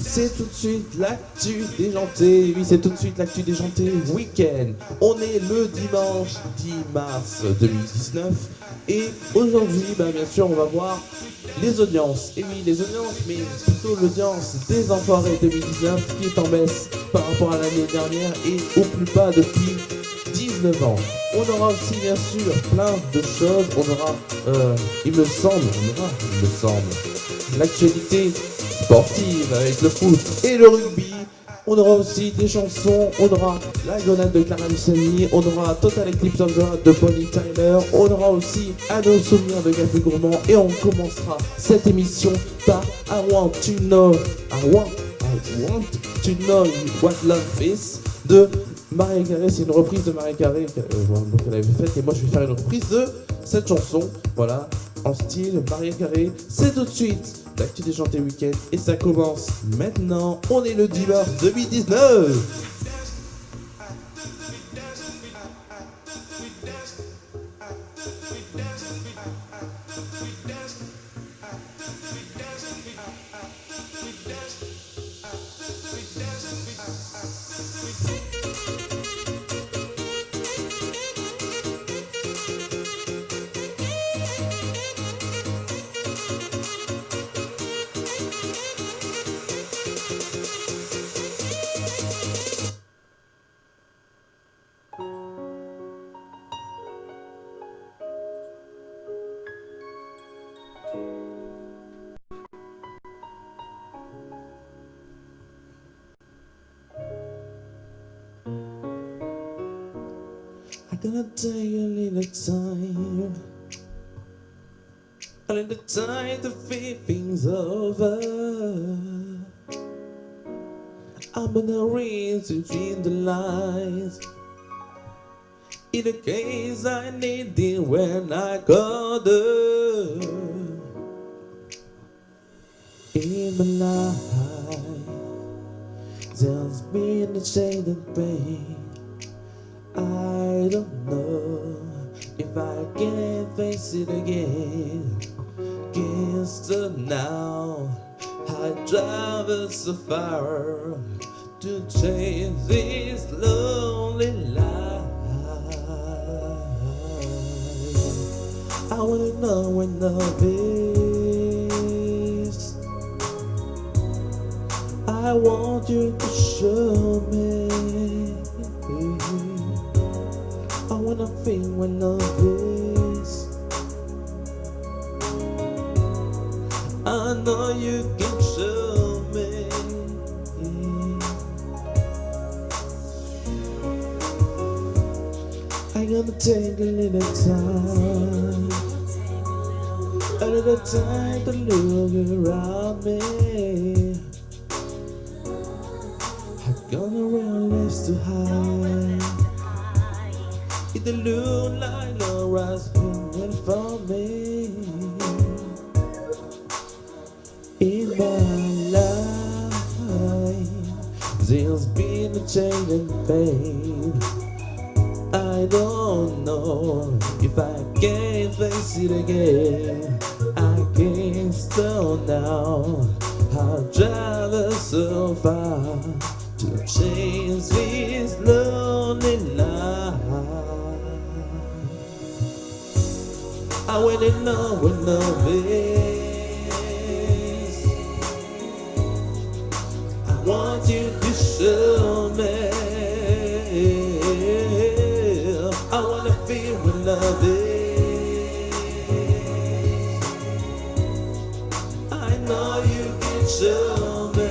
C'est tout de suite l'actu déjanté. Oui, c'est tout de suite l'actu déjanté week-end. On est le dimanche 10 mars 2019. Et aujourd'hui, bien sûr, on va voir les audiences. Et oui, les audiences, mais plutôt l'audience des Enfoirés 2019 qui est en baisse par rapport à l'année dernière et au plus bas depuis 19 ans. On aura aussi, bien sûr, plein de choses. On aura, il me semble, l'actualité sportive avec le foot et le rugby. On aura aussi des chansons, on aura la grenade de Clara Luciani, on aura Total Eclipse of the Heart de Bonnie Tyler, on aura aussi À nos souvenirs de Café Gourmand et on commencera cette émission par I want to know what love is de Mariah Carey. C'est une reprise de Mariah Carey qu'elle avait faite et moi je vais faire une reprise de cette chanson, voilà, en style Mariah Carey. C'est tout de suite l'actu déjanté week-end et ça commence maintenant. On est le 10 mars 2019. I'm gonna take a little time to think things over. I'm gonna read between the lines. In the case I need it when I got her. In my life, there's been a change in pain. I don't know if I can face it again. Guess now I travel so far to change this lonely life. I wanna know when love is. I want you to show me. I wanna feel when love is. I know you can show me. I'm gonna take a little time to look around me. I'm gonna realize to hide. The moonlight Laura's been for me. In my life, there's been a change in pain. I don't know if I can face it again. I can't stop now. I've traveled so far to change this lonely life. I wanna know what love is. I want you to show me. I wanna feel what love is. I know you can show me.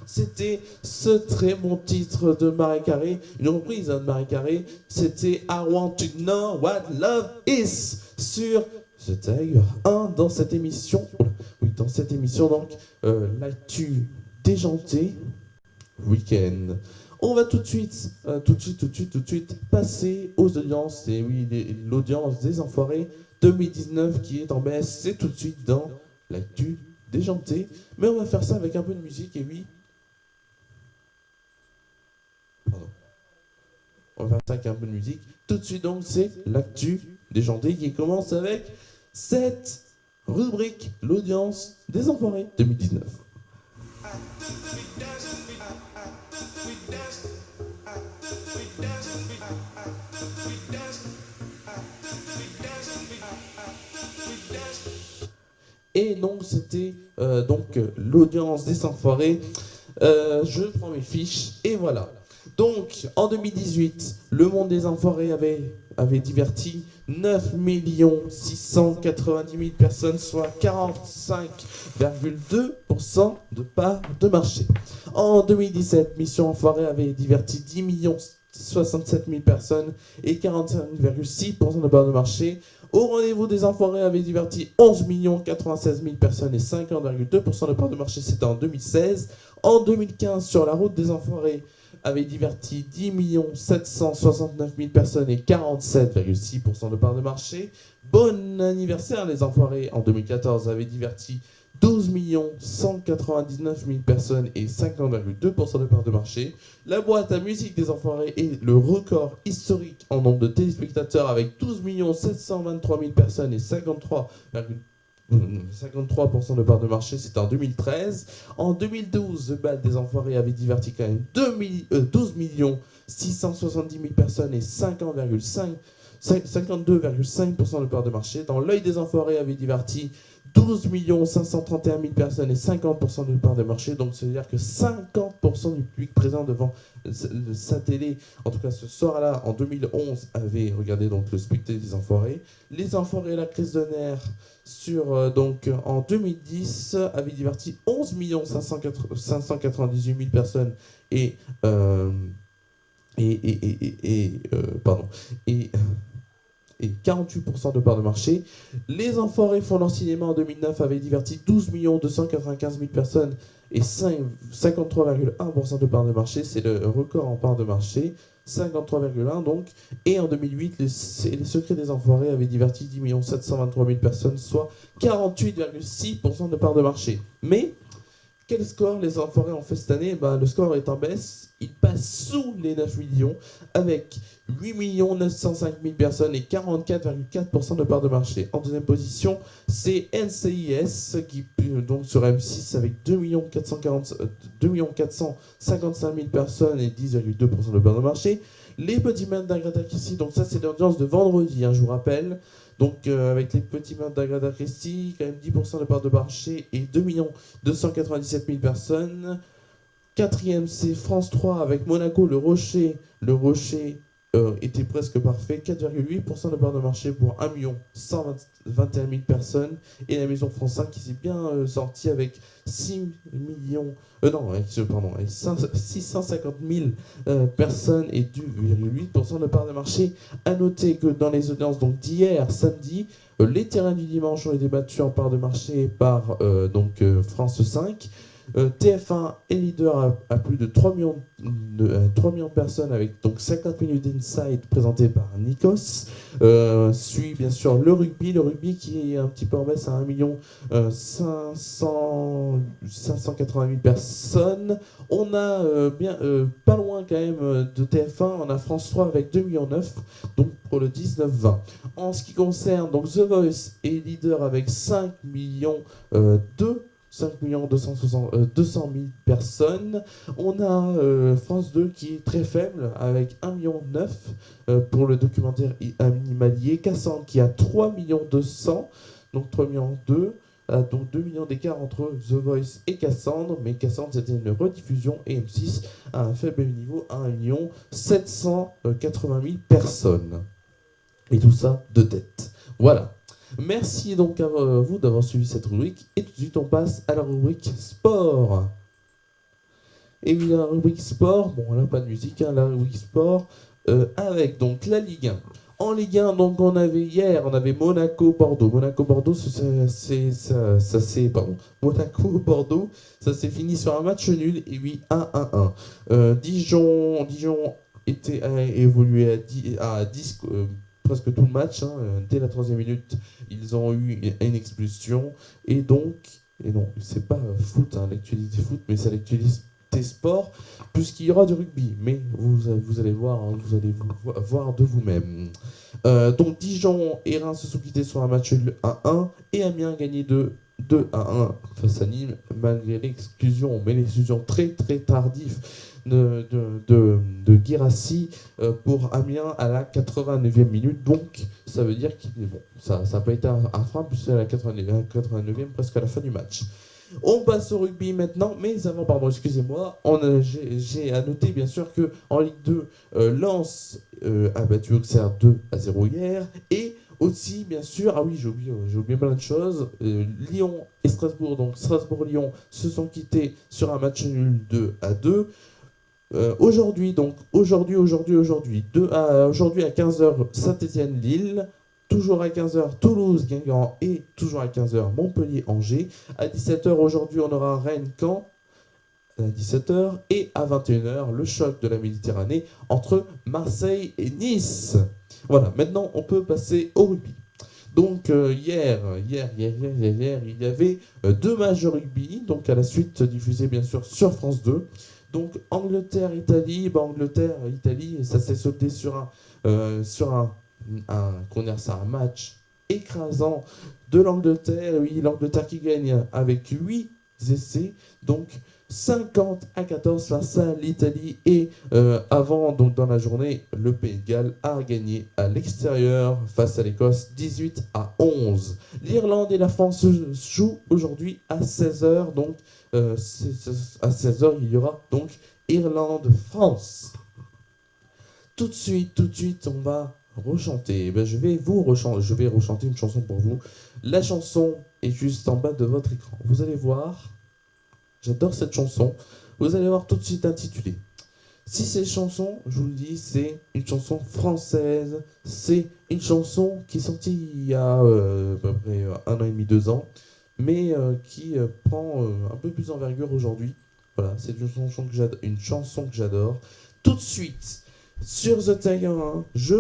c'était ce très bon titre de Marais Carré, une reprise de Marais Carré, c'était I Want to Know What Love Is sur The Tiger 1 dans cette émission. Oui, dans cette émission, donc, l'actu déjanté week-end. On va tout de suite passer aux audiences. Et oui, l'audience des Enfoirés 2019 qui est en baisse, c'est tout de suite dans l'actu déjanté. Mais on va faire ça avec un peu de musique, et oui. Pardon. On va faire ça avec un peu de musique. Tout de suite, donc, c'est l'actu déjanté qui commence avec cette rubrique, l'audience des Enfoirés 2019. Et donc c'était l'audience des Enfoirés. Je prends mes fiches et voilà. Donc en 2018, le monde des Enfoirés avait diverti 9 690 000 personnes, soit 45,2% de part de marché. En 2017, Mission Enfoiré avait diverti 10 67 000 personnes et 45,6% de part de marché. Au rendez-vous des Enfoirés avait diverti 11 96 000 personnes et 50,2% de part de marché, c'était en 2016. En 2015, sur la route des Enfoirés, avait diverti 10 769 000 personnes et 47,6% de part de marché. Bon anniversaire les Enfoirés, en 2014, avait diverti 12 199 000 personnes et 50,2% de part de marché. La boîte à musique des Enfoirés est le record historique en nombre de téléspectateurs avec 12 723 000 personnes et 53% de part de marché, c'était en 2013. En 2012, The Bal des Enfoirés avait diverti quand même 12 670 000 personnes et 52,5% de part de marché. Dans L'œil des Enfoirés avait diverti 12 531 000 personnes et 50% de part de marché. Donc, c'est-à-dire que 50% du public présent devant sa télé, en tout cas ce soir-là, en 2011, avait regardé donc le spectacle des Enfoirés. Les Enfoirés, la crise de nerfs, en 2010, avait diverti 11 598 000 personnes et 48% de part de marché. Les Enfoirés font leur cinéma en 2009 avaient diverti 12 295 000 personnes et 53,1% de part de marché. C'est le record en part de marché, 53,1 donc. Et en 2008, les Secrets des Enfoirés avaient diverti 10 723 000 personnes, soit 48,6% de part de marché. Mais quel score les Enfoirés ont fait cette année? Le score est en baisse. Il passe sous les 9 millions avec 8 905 000 personnes et 44,4% de part de marché. En deuxième position, c'est NCIS qui donc sur M6 avec 2 455 000 personnes et 10,2% de part de marché. Les Petits Mains d'Agatha Christie, donc ça c'est l'audience de vendredi, je vous rappelle. Donc avec les Petits Mains d'Agatha Christie, quand même 10% de part de marché et 2 297 000 personnes. Quatrième, c'est France 3 avec Monaco, Le Rocher. Le Rocher était presque parfait, 4,8% de part de marché pour 1 121 000 personnes. Et la Maison France 5 qui s'est bien sortie avec 650 000 personnes et 2,8% de part de marché. A noter que dans les audiences d'hier, samedi, les terrains du dimanche ont été battus en part de marché par France 5. TF1 est leader à plus de 3 millions de personnes avec donc 50 minutes d'inside présenté par Nikos. Suit bien sûr le rugby qui est un petit peu en baisse à 1 580 000 personnes. On a pas loin quand même de TF1, on a France 3 avec 2,9 millions, donc pour le 19-20. En ce qui concerne donc The Voice est leader avec 5 200 000 personnes. On a France 2 qui est très faible avec 1,9 million pour le documentaire animalier. Cassandre qui a 3,2 millions, donc 3,2 millions. Donc 2 millions d'écart entre The Voice et Cassandre, mais Cassandre c'était une rediffusion et M6 à un faible niveau à 1 780 000 personnes. Et tout ça de tête. Voilà. Merci donc à vous d'avoir suivi cette rubrique. Et tout de suite, on passe à la rubrique sport. Et la rubrique sport, bon là pas de musique, hein, la rubrique sport, avec donc la Ligue 1. En Ligue 1, donc on avait hier, on avait Monaco-Bordeaux. Monaco-Bordeaux, pardon, Monaco-Bordeaux, ça s'est fini sur un match nul, et oui, 1-1-1. Dijon a évolué à 10 presque tout le match, hein. Dès la 3e minute, ils ont eu une expulsion, et non, c'est pas foot, hein, l'actualité foot, mais c'est l'actualité sport, puisqu'il y aura du rugby, mais vous allez voir, hein, vous allez voir de vous-même. Donc Dijon et Reims se sont quittés sur un match 1-1 et Amiens a gagné 2-1 face à Nîmes malgré l'exclusion, mais l'exclusion très très tardive de Guirassy pour Amiens à la 89e minute. Donc ça veut dire qu'il bon, ça n'a pas été un frein puisque à la 89e, presque à la fin du match. On passe au rugby maintenant, mais avant, pardon, excusez-moi, j'ai à noter bien sûr qu'en Ligue 2, Lens a battu Auxerre 2-0 hier, et aussi bien sûr, ah oui, j'ai oublié plein de choses, Lyon et Strasbourg, donc Strasbourg-Lyon se sont quittés sur un match nul 2-2. Aujourd'hui à 15h, Saint-Étienne-Lille. Toujours à 15h, Toulouse-Guingamp et toujours à 15h, Montpellier-Angers. À 17h, aujourd'hui, on aura Rennes-Caen à 17h. Et à 21h, le choc de la Méditerranée entre Marseille et Nice. Voilà, maintenant, on peut passer au rugby. Donc, hier, il y avait 2 matchs de rugby, donc à la suite diffusés bien sûr sur France 2. Donc, Angleterre-Italie, Angleterre-Italie, ça s'est soldé sur un match écrasant de l'Angleterre. Oui, l'Angleterre qui gagne avec 8 essais, donc 50-14 face à l'Italie. Et avant, donc dans la journée, le Pays de Galles a gagné à l'extérieur face à l'Écosse 18-11. L'Irlande et la France jouent aujourd'hui à 16h. Donc à 16h, il y aura donc Irlande-France. Tout de suite, on va rechanter. Je vais rechanter une chanson pour vous. La chanson est juste en bas de votre écran. Vous allez voir, j'adore cette chanson. Vous allez voir tout de suite intitulée. Si cette chanson, je vous le dis, c'est une chanson française. C'est une chanson qui est sortie il y a à peu près 1 an et demi, 2 ans, mais qui prend un peu plus d'envergure aujourd'hui. Voilà, c'est une chanson que j'adore. Tout de suite. Sur The Tiger 1, je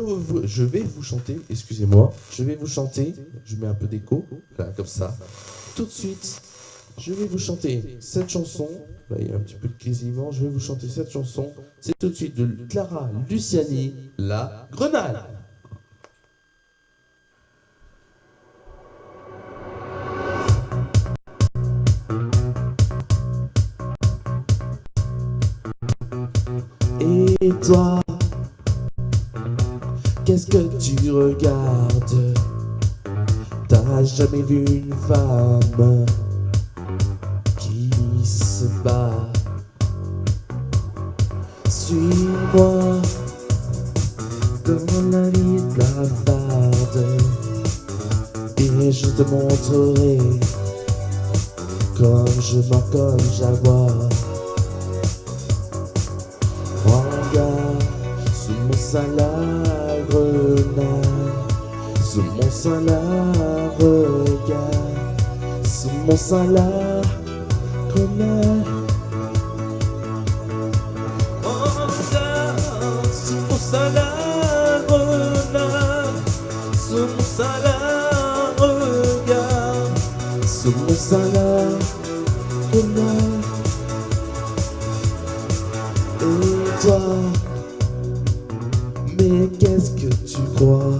vais vous chanter, excusez-moi, je mets un peu d'écho, là, comme ça. Tout de suite, je vais vous chanter cette chanson, là il y a un petit peu de grésillement, je vais vous chanter cette chanson, c'est tout de suite de Clara Luciani, La Grenade. Et toi, qu'est-ce que tu regardes? T'as jamais vu une femme qui se bat? Suis-moi dans la vie blafarde et je te montrerai comme je mens, comme j'avoue. Regarde sous mon sein la grenade, sous mon sein la regarde, sous mon sein la grenade. Regarde sous mon sein la grenade, sous mon sein la regarde, sous mon sein la grenade. Et toi, mais qu'est-ce que tu crois?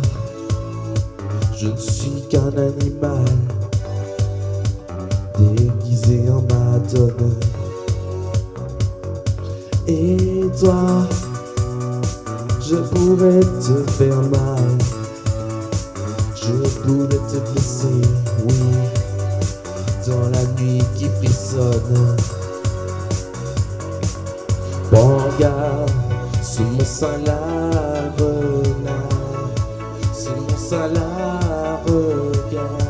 Je ne suis qu'un animal déguisé en Madone. Et toi, je pourrais te faire mal, je pourrais te blesser, oui, dans la nuit qui frissonne. Bon, regarde, sous mon sein la grenade, sous mon sein la regarde,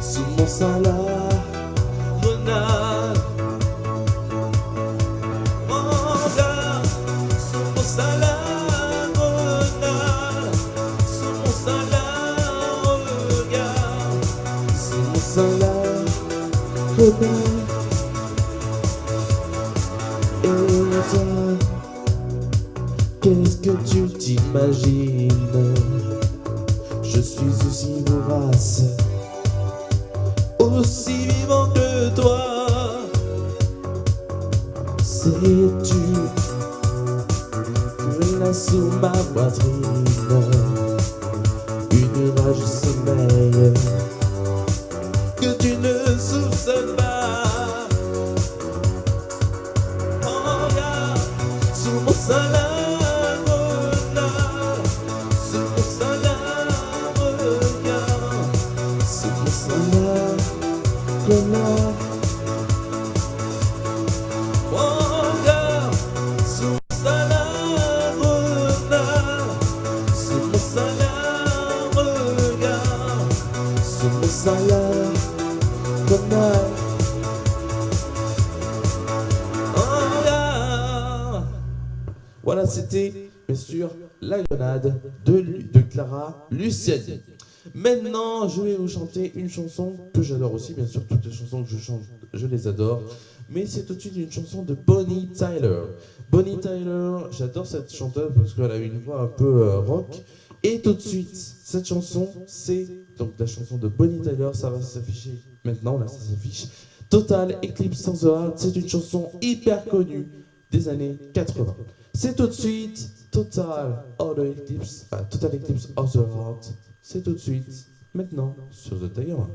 sous mon sein la grenade. Et toi, qu'est-ce que tu t'imagines? Je suis aussi vorace, aussi vivant que toi. Sais-tu que là sous ma poitrine, une rage sommeille que tu ne soupçonnes pas. Oh, regarde, sous mon salaire, regarde, sous mon salaire, regarde, sous mon salaire, regarde. Oh, regarde, sous mon salaire, regarde, sous mon salaire, regarde, sous mon salaire, regarde. Voilà, c'était bien sûr La Grenade de Clara Luciani. Maintenant, je vais vous chanter une chanson que j'adore aussi. Bien sûr, toutes les chansons que je chante, je les adore. Mais c'est tout de suite une chanson de Bonnie Tyler. Bonnie Tyler, j'adore cette chanteuse parce qu'elle a une voix un peu rock. Et tout de suite, cette chanson, c'est donc la chanson de Bonnie Tyler. Ça va s'afficher maintenant, là, ça s'affiche. Total Eclipse of the Heart, c'est une chanson hyper connue des années 80. C'est tout de suite Total Eclipse of the Heart. C'est tout de suite, maintenant, sur The Tiger Man.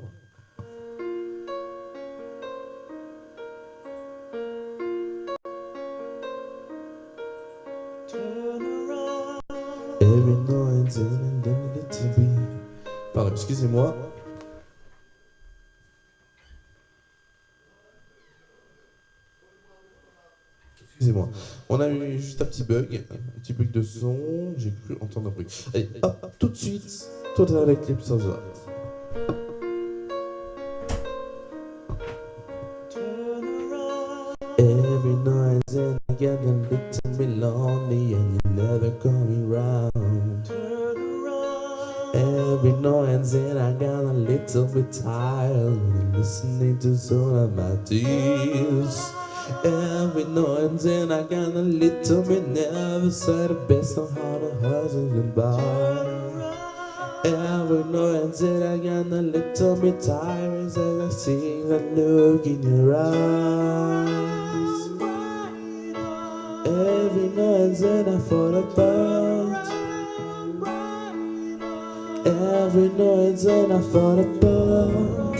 Every night and then it to be. Pardon, excusez-moi. Excusez-moi, on a eu juste un petit bug de son, j'ai cru entendre un bruit. Allez, hop, tout de suite, Total Eclipse of the Heart. Every night and again you look to me lonely and you never come around. Every now and then I got a little bit tired of listening to some of my tears. Every now and then I got a little bit nervous at the best of how the hustle goodbye. Every now and then I got a little bit tired as I see that look in your eyes. Every now and then I fall apart. Every now and then I fall apart.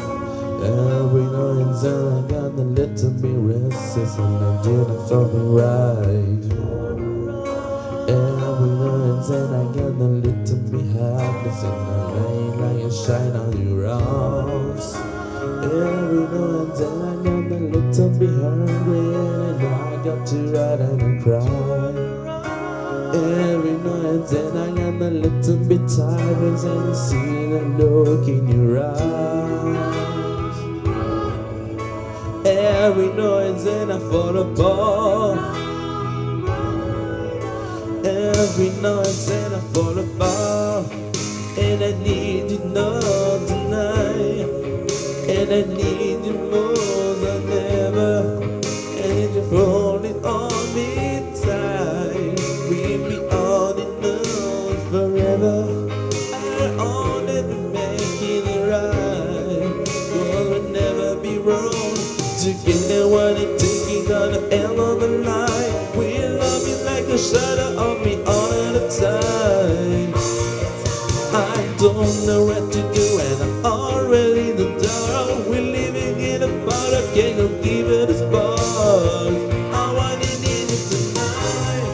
Every now and then I got a little bit restless and I didn't feel me right. Every now and then I got a little bit helpless and I lay like a shine on your arms. Every now and then I got a little bit hungry and I got to ride and cry. Every now and then I got a little bit tired and I see the look in your eyes. Every now and then I fall apart. Every now and then I fall apart. And I need you now tonight. And I need you more than ever. And you're falling on me tight. We'll be on and on forever. I only make it right. 'Cause we'll never be wrong. Together, what it taking on the end of the line. We'll love you like a shadow of me all the time. I don't know what to do and I'm already in the dark. We're living in a bottle, can't go give it a spark. I want it in it tonight.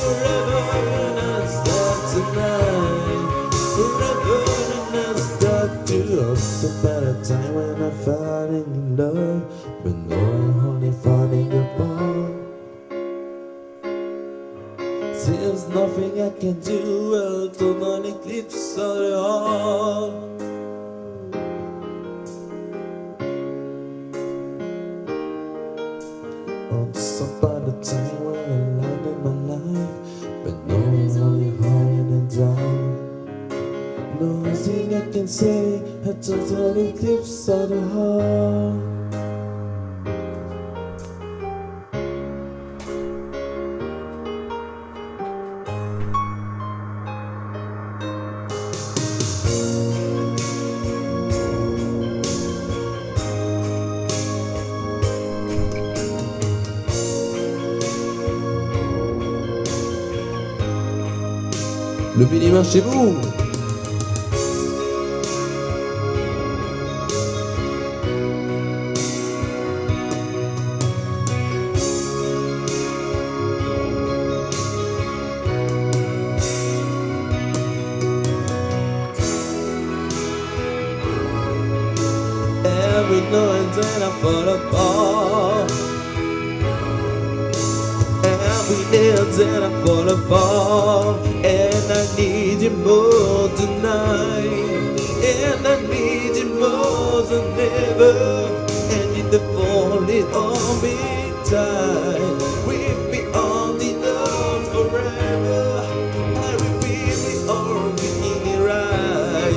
Forever and I start tonight. Forever and I start to hope about a time when I fall in love. But no, I'm only falling apart. There's nothing I can do. I'll total eclipse of the heart. Once upon a time when I light in my life, but no, I'm only holding it down. Nothing I can say. A total eclipse of the heart. Levez les mains chez vous. Every now and then I fall apart. Every day and then I fall apart. And I need you more tonight. And I need you more than ever. And in the falling on me tight. With me on the earth forever. I will be all be right.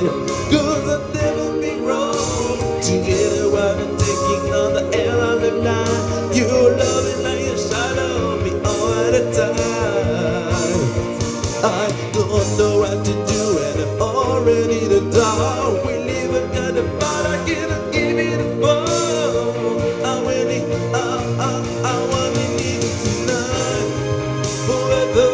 Cause I've never been wrong. Together while I'm taking on the air of the night. You love it like a shadow me all the time. I don't know what to do and I'm already the dark. We live a kind of fight, I cannot give it a ball. I really need it tonight. Forever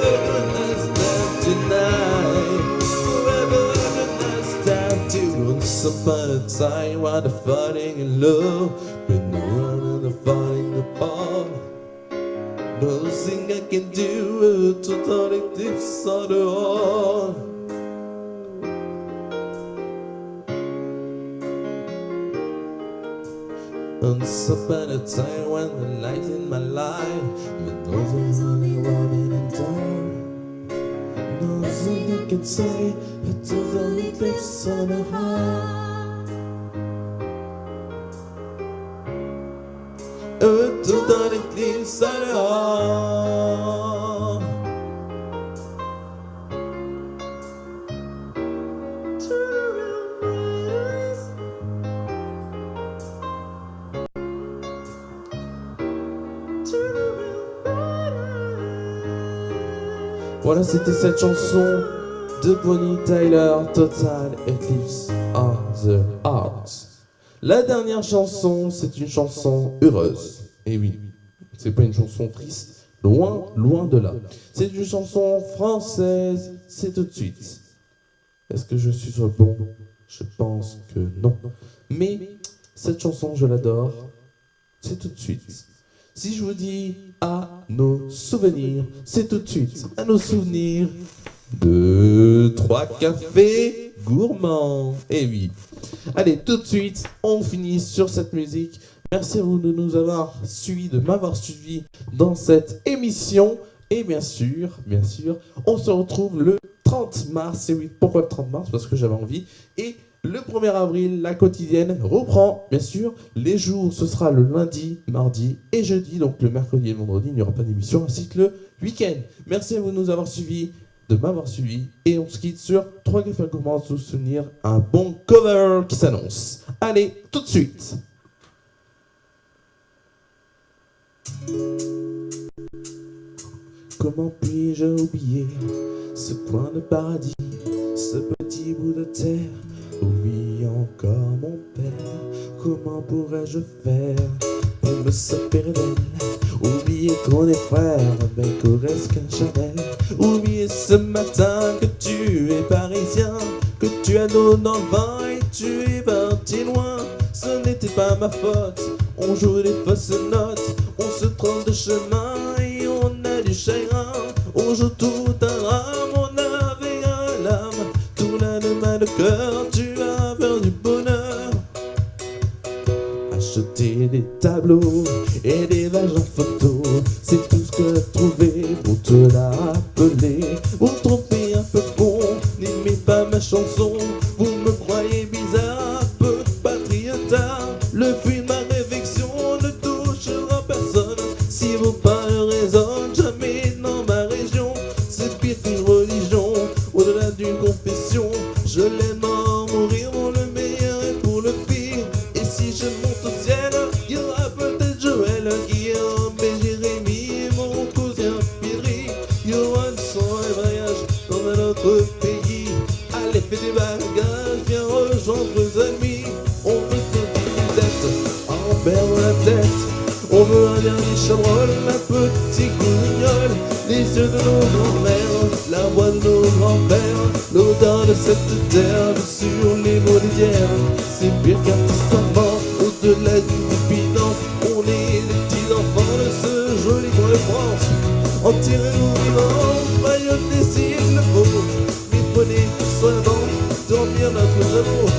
understand tonight. Forever understand too. Once upon a time while they're falling in love, but no one they're falling apart. Nothing I can do to turn it this on the heart. Once upon a time when the light in my life, but those are only running in dark. Nothing I can say to turn it this on the heart. To turn it this on the heart. Voilà, c'était cette chanson de Bonnie Tyler, Total Eclipse of the Heart. La dernière chanson, c'est une chanson heureuse. Et oui, c'est pas une chanson triste, loin, loin de là. C'est une chanson française, c'est tout de suite. Est-ce que je suis sur le bon? Je pense que non. Mais cette chanson, je l'adore, c'est tout de suite. Si je vous dis à nos souvenirs, c'est tout de suite à nos souvenirs de 3 cafés gourmands. Eh oui. Allez, tout de suite, on finit sur cette musique. Merci à vous de nous avoir suivis, de m'avoir suivi dans cette émission. Et bien sûr, on se retrouve le 30 mars. Et oui, pourquoi le 30 mars? Parce que j'avais envie. Et le 1er avril, la quotidienne reprend, bien sûr. Les jours, ce sera le lundi, mardi et jeudi. Donc le mercredi et le vendredi, il n'y aura pas d'émission, ainsi que le week-end. Merci à vous de nous avoir suivis, de m'avoir suivi. Et on se quitte sur 3 cafés gourmands pour soutenir un bon cover qui s'annonce. Allez, tout de suite. Comment puis-je oublier ce coin de paradis, ce petit bout de terre où vit encore mon père? Comment pourrais-je faire pour me séparer d'elle? Oublier qu'on est frères, mais qu'on reste qu'un Chanel. Oublier ce matin que tu es parisien, que tu as l'eau dans le vin et tu es parti loin. Ce n'était pas ma faute, on joue des fausses notes, on se trompe de chemin et on a du chagrin. On joue tout un drame, on avait un larme, tout là de mal de cœur, tu as peur du bonheur. Acheter des tableaux et des pages en photo, c'est tout ce que j'ai trouvé pour te la rappeler. Vous me trompez un peu con, n'aimez pas ma chanson, vous me croyez bizarre, peu patriotard. Le fruit de ma réflexion ne touchera personne si vos paroles résonnent jamais dans ma région. C'est pire qu'une religion, au-delà d'une confession. Je l'aime en mourir, mon le meilleur est pour le pire. Et si je monte au ciel, il y aura peut-être Joël, Guillaume et Jérémie, mon cousin Pedri. Il y aura une son et voyage dans un autre pays. Allez, fais des bagages, viens rejoindre vos amis. On veut que tu têtes, en perdre la tête. On veut un dernier chabrol, un petit cousignol, les yeux de nos grands-mères, la voix de nos grands-pères. cette terre sur les mots d'hier. C'est pire qu'un testament, au-delà d'une confidence. On est les petits enfants de ce joli coin de France. En tirez-nous vivants, Mayotte décide le faut. Mais prenez soin d'en dormir notre amour.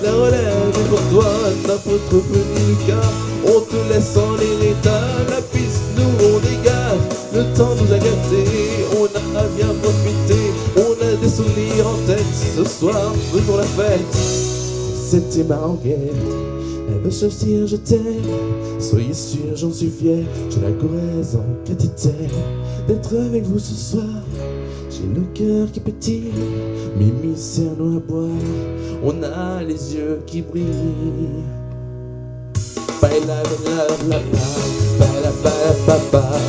La relève est pour toi, n'importe petit Lucas. On te laisse en héritage, la piste nous on dégage. Le temps nous a gâtés, on a bien profité. On a des souvenirs en tête, ce soir faisons la fête. C'était ma rengaine, elle veut choisir je t'aime. Soyez sûr, j'en suis fier, j'ai la Corrèze en cathéter. D'être avec vous ce soir, j'ai le cœur qui pétille. Mimi sert-nous à boire, on a les yeux qui brillent. Baila, baila, baila, baila, baila, baila.